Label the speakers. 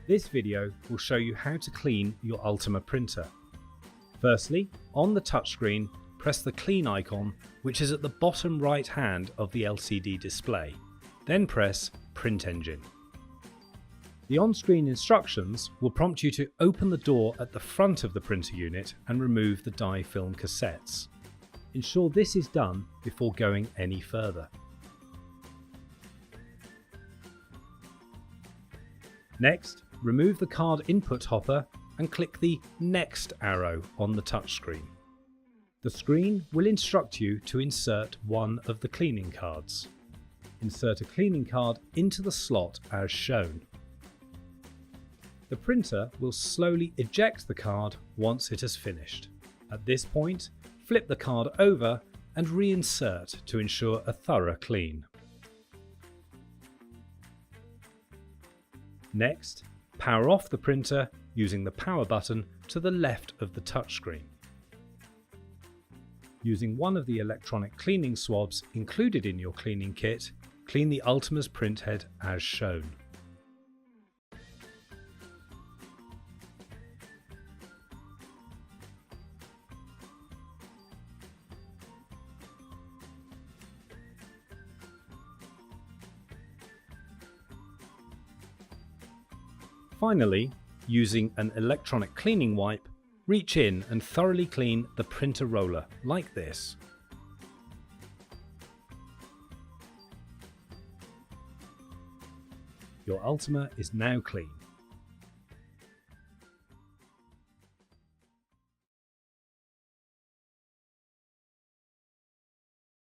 Speaker 1: This video will show you how to clean your ULTIMA printer. Firstly, on the touchscreen, press the clean icon, which is at the bottom right hand of the LCD display. Then press Print Engine. The on-screen instructions will prompt you to open the door at the front of the printer unit and remove the die film cassettes. Ensure this is done before going any further. Next, remove the card input hopper and click the Next arrow on the touchscreen. The screen will instruct you to insert one of the cleaning cards. Insert a cleaning card into the slot as shown. The printer will slowly eject the card once it has finished. At this point, flip the card over and reinsert to ensure a thorough clean. Next, power off the printer using the power button to the left of the touchscreen. Using one of the electronic cleaning swabs included in your cleaning kit, clean the ULTIMA's printhead as shown. Finally, using an electronic cleaning wipe, reach in and thoroughly clean the printer roller like this. Your ULTIMA is now clean.